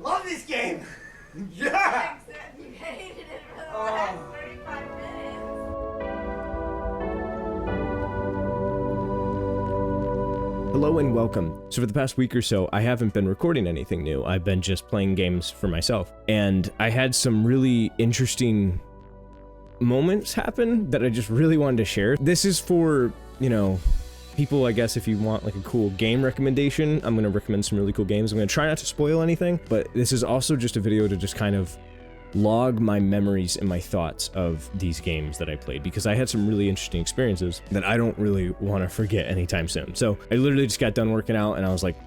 love this game! Yeah! Except you hated it for the last 35 minutes. Hello and welcome. So for the past week or so, I haven't been recording anything new. I've been just playing games for myself. And I had some really interesting moments happen that I just really wanted to share. This is for, you know, people, I guess, if you want like a cool game recommendation. I'm gonna recommend some really cool games. I'm gonna try not to spoil anything, but this is also just a video to just kind of log my memories and my thoughts of these games that I played, because I had some really interesting experiences that I don't really want to forget anytime soon. So I literally just got done working out and I was like,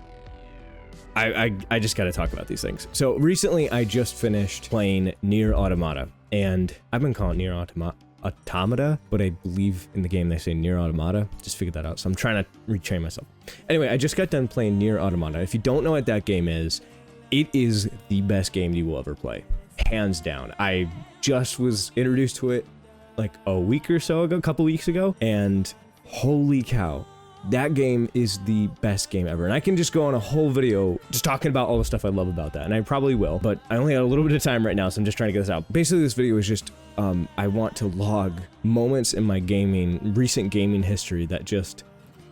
I just got to talk about these things. So recently I just finished playing NieR Automata, and I've been calling NieR Automata, but I believe in the game they say NieR Automata. Just figured that out, so I'm trying to retrain myself. Anyway, I just got done playing NieR Automata. If you don't know what that game is, it is the best game you will ever play. Hands down. I just was introduced to it like a week or so ago, a couple weeks ago, and holy cow, that game is the best game ever. And I can just go on a whole video just talking about all the stuff I love about that, and I probably will, but I only got a little bit of time right now, so I'm just trying to get this out. Basically, this video is just I want to log moments in my recent gaming history that just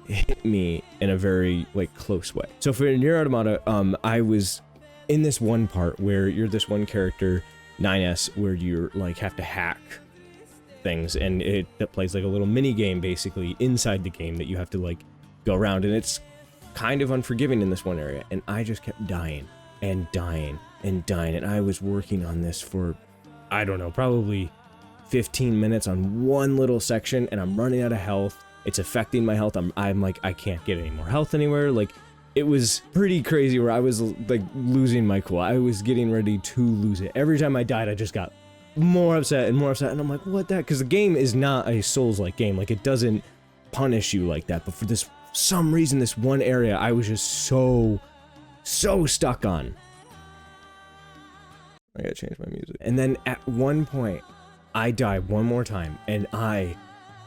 hit me in a very like close way. So for NieR Automata, I was in this one part where you're this one character, 9S, where you're like have to hack things, and that plays like a little mini game basically inside the game that you have to like go around, and it's kind of unforgiving in this one area, and I just kept dying and dying and dying, and I was working on this for, I don't know, probably 15 minutes on one little section, and I'm running out of health. It's affecting my health. I'm like, I can't get any more health anywhere. Like, it was pretty crazy where I was like losing my cool. I was getting ready to lose it. Every time I died, I just got more upset, and I'm like, what the heck? Because the game is not a Souls-like game. Like, it doesn't punish you like that. But for some reason, this one area, I was just so stuck on. I gotta change my music. And then at one point, I die one more time, and I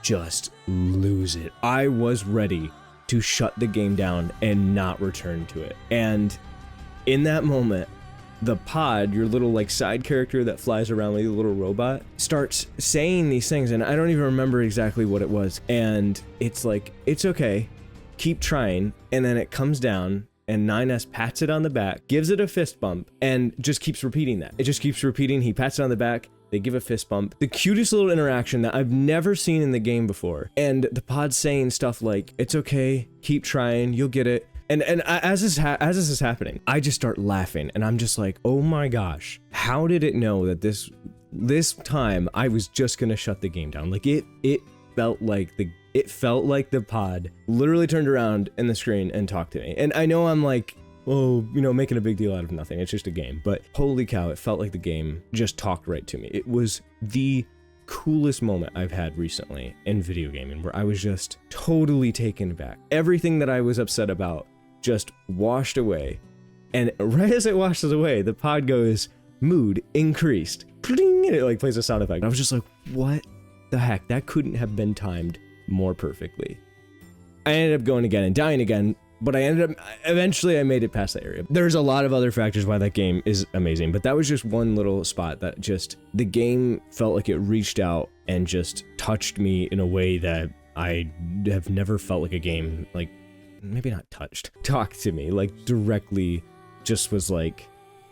just lose it. I was ready to shut the game down and not return to it. And in that moment, the pod, your little like side character that flies around like a little robot, starts saying these things, and I don't even remember exactly what it was. And it's like, it's okay, keep trying. And then it comes down, and 9S pats it on the back, gives it a fist bump, and just keeps repeating that. It just keeps repeating. He pats it on the back, they give a fist bump. The cutest little interaction that I've never seen in the game before. And the pod's saying stuff like, it's okay, keep trying, you'll get it. And as this is happening, I just start laughing, and I'm just like, oh my gosh, how did it know that this time I was just gonna shut the game down? Like, it felt like the pod literally turned around in the screen and talked to me. And I know I'm like, oh, you know, making a big deal out of nothing. It's just a game. But holy cow, it felt like the game just talked right to me. It was the coolest moment I've had recently in video gaming, where I was just totally taken aback. Everything that I was upset about just washed away. And right as it washes away, the pod goes, mood increased. Pling, and it like plays a sound effect. I was just like, what the heck? That couldn't have been timed more perfectly. I ended up going again and dying again, but eventually I made it past that area. There's a lot of other factors why that game is amazing, but that was just one little spot that just, the game felt like it reached out and just touched me in a way that I have never felt like a game, like, maybe not touched, talked to me, like directly, just was like,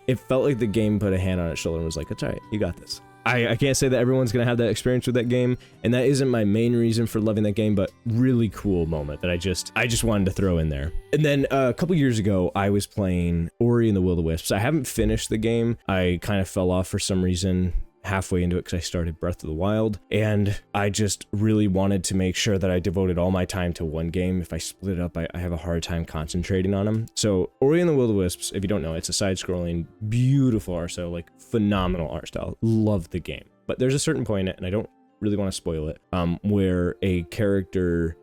it felt like the game put a hand on its shoulder and was like, it's all right, you got this. I can't say that everyone's gonna have that experience with that game, and that isn't my main reason for loving that game, but really cool moment that I just wanted to throw in there. And then a couple years ago, I was playing Ori and the Will of the Wisps. I haven't finished the game. I kind of fell off for some reason halfway into it because I started Breath of the Wild, and I just really wanted to make sure that I devoted all my time to one game. If I split it up, I have a hard time concentrating on them. So Ori and the Will of the Wisps, if you don't know, it's a side-scrolling, beautiful art style, like phenomenal art style. Love the game. But there's a certain point in it, and I don't really want to spoil it, where a character,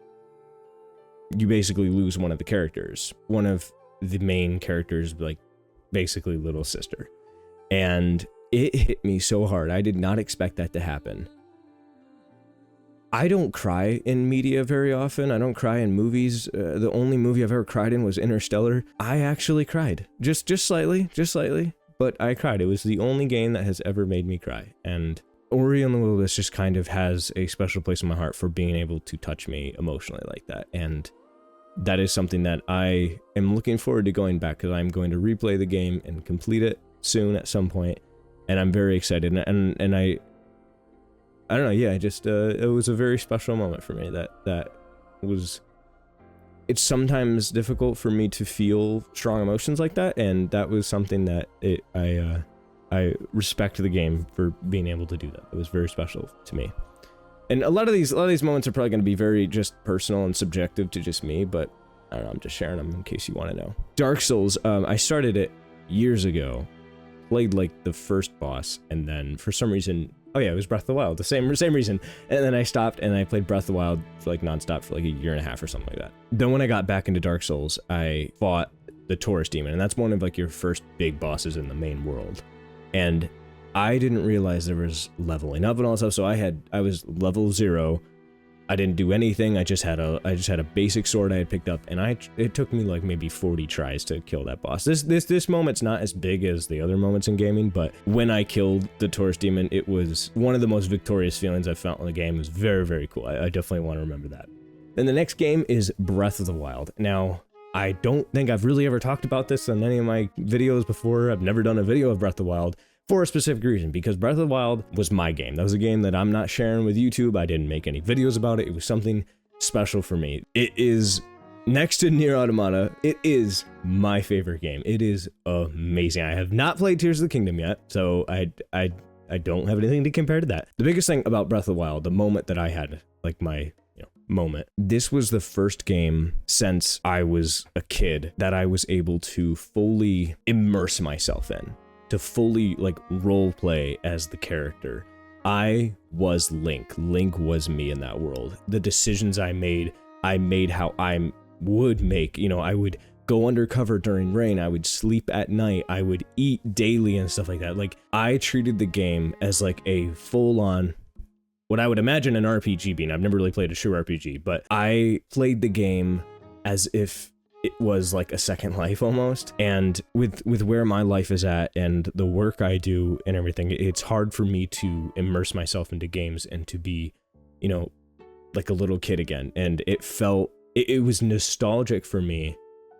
you basically lose one of the characters. One of the main characters, like basically little sister. And it hit me so hard. I did not expect that to happen. I don't cry in media very often. I don't cry in movies. The only movie I've ever cried in was Interstellar. I actually cried. Just slightly. but I cried. It was the only game that has ever made me cry, and Ori and the Will of the Wisps just kind of has a special place in my heart for being able to touch me emotionally like that, and that is something that I am looking forward to going back, because I'm going to replay the game and complete it soon at some point, and I'm very excited, and I don't know, yeah, just it was a very special moment for me. That was, it's sometimes difficult for me to feel strong emotions like that, and that was something that I respect the game for being able to do that. It was very special to me. And a lot of these moments are probably going to be very just personal and subjective to just me, but I don't know, I'm just sharing them in case you want to know. Dark Souls, I started it years ago, played like the first boss, and then for some reason, oh yeah, it was Breath of the Wild, the same reason, and then I stopped and I played Breath of the Wild for like nonstop for like a year and a half or something like that. Then when I got back into Dark Souls, I fought the Taurus Demon, and that's one of like your first big bosses in the main world. And I didn't realize there was leveling up and all that stuff, so I was level 0. I didn't do anything. I just had a basic sword I had picked up, and it took me like maybe 40 tries to kill that boss. This moment's not as big as the other moments in gaming, but when I killed the Taurus Demon, it was one of the most victorious feelings I've felt in the game. It was very, very cool. I definitely want to remember that. Then the next game is Breath of the Wild. Now, I don't think I've really ever talked about this on any of my videos before. I've never done a video of Breath of the Wild for a specific reason, because Breath of the Wild was my game. That was a game that I'm not sharing with YouTube. I didn't make any videos about it. It was something special for me. It is, next to NieR Automata, it is my favorite game. It is amazing. I have not played Tears of the Kingdom yet, so I don't have anything to compare to that. The biggest thing about Breath of the Wild, the moment that I had, like my moment. This was the first game since I was a kid that I was able to fully immerse myself in, to fully like role play as the character. I was Link. Link was me in that world. The decisions I made how I would make. I would go undercover during rain. I would sleep at night. I would eat daily and stuff like that. Like, I treated the game as like a full-on, what I would imagine an RPG being. I've never really played a true RPG, but I played the game as if it was like a second life almost. And with where my life is at and the work I do and everything, it's hard for me to immerse myself into games and to be, like a little kid again. And it was nostalgic for me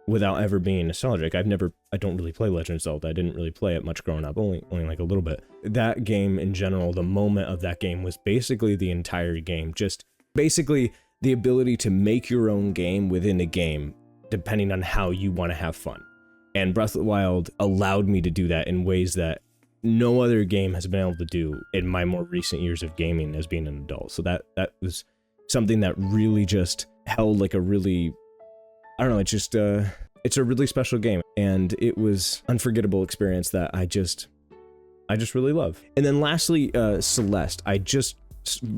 without ever being nostalgic. I don't really play Legend of Zelda. I didn't really play it much growing up, only like a little bit. That game in general, the moment of that game was basically the entire game. Just basically the ability to make your own game within a game, depending on how you want to have fun. And Breath of the Wild allowed me to do that in ways that no other game has been able to do in my more recent years of gaming as being an adult. So that was something that really just held like a really, I don't know, it's a really special game, and it was unforgettable experience that I just really love. And then lastly, Celeste. I just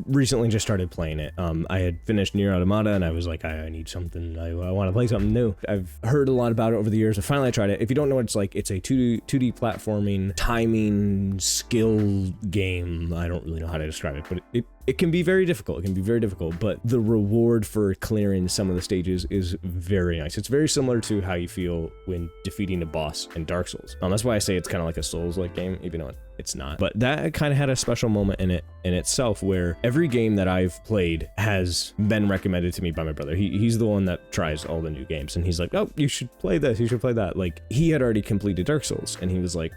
recently just started playing it. I had finished NieR Automata, and I was like, I need something, I want to play something new. I've heard a lot about it over the years, and finally I tried it. If you don't know what it's like, it's a 2D platforming, timing, skill game. I don't really know how to describe it, but it can be very difficult. It can be very difficult, but the reward for clearing some of the stages is very nice. It's very similar to how you feel when defeating a boss in Dark Souls. That's why I say it's kind of like a Souls-like game, even though it's not. But that kind of had a special moment in it in itself, where every game that I've played has been recommended to me by my brother. He's the one that tries all the new games, and he's like, oh, you should play this, you should play that. Like, he had already completed Dark Souls, and he was like,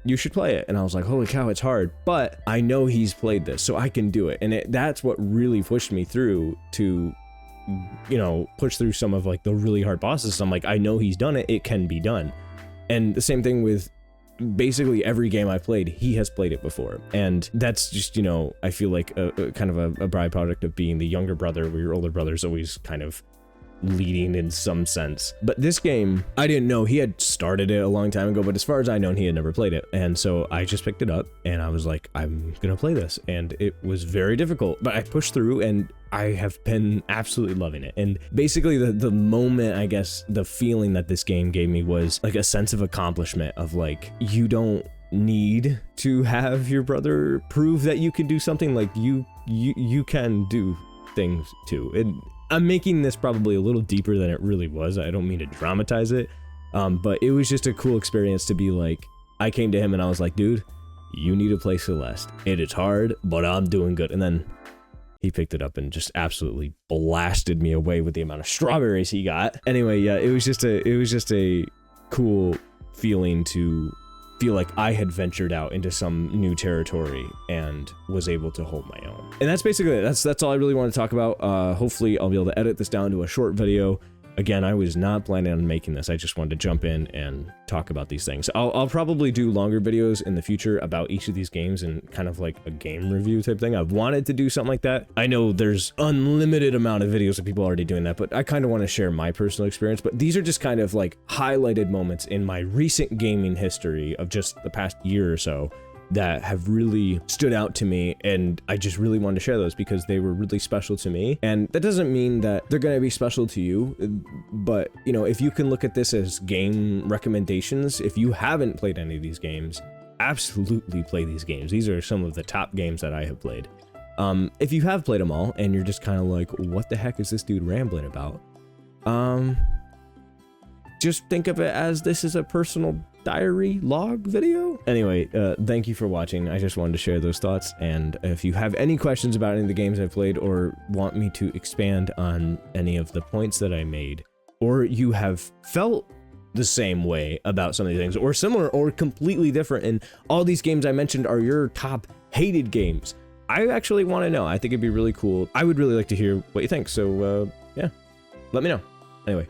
you should play it. And I was like, holy cow, it's hard, but I know he's played this, so I can do it. And that's what really pushed me through to, push through some of like the really hard bosses. So I'm like, I know he's done it, it can be done. And the same thing with basically every game I played, he has played it before. And that's just, I feel like a kind of a byproduct of being the younger brother, where your older brother's always kind of leading in some sense. But this game, I didn't know he had started it a long time ago, but as far as I know, he had never played it. And so I just picked it up and I was like, I'm gonna play this. And it was very difficult, but I pushed through and I have been absolutely loving it. And basically the moment, I guess, the feeling that this game gave me was like a sense of accomplishment of like, you don't need to have your brother prove that you can do something. Like you can do things too. And I'm making this probably a little deeper than it really was. I don't mean to dramatize it, but it was just a cool experience to be like, I came to him and I was like, dude, you need to play Celeste. It is hard, but I'm doing good. And then he picked it up and just absolutely blasted me away with the amount of strawberries he got. Anyway, yeah, it was just a cool feeling to feel like I had ventured out into some new territory and was able to hold my own. And that's basically it. That's all I really want to talk about. Hopefully I'll be able to edit this down to a short video. Again, I was not planning on making this. I just wanted to jump in and talk about these things. I'll probably do longer videos in the future about each of these games and kind of like a game review type thing. I've wanted to do something like that. I know there's unlimited amount of videos of people already doing that, but I kind of want to share my personal experience. But these are just kind of like highlighted moments in my recent gaming history of just the past year or so that have really stood out to me, and I just really wanted to share those because they were really special to me. And that doesn't mean that they're going to be special to you, but you know, if you can look at this as game recommendations, if you haven't played any of these games, absolutely play these games. These are some of the top games that I have played. If you have played them all and you're just kind of like, what the heck is this dude rambling about? Just think of it as this is a personal diary log video. Anyway, thank you for watching. I just wanted to share those thoughts, and if you have any questions about any of the games I've played or want me to expand on any of the points that I made, or you have felt the same way about some of these things or similar or completely different, and all these games I mentioned are your top hated games, I actually want to know. I think it'd be really cool. I would really like to hear what you think, so yeah, let me know. Anyway,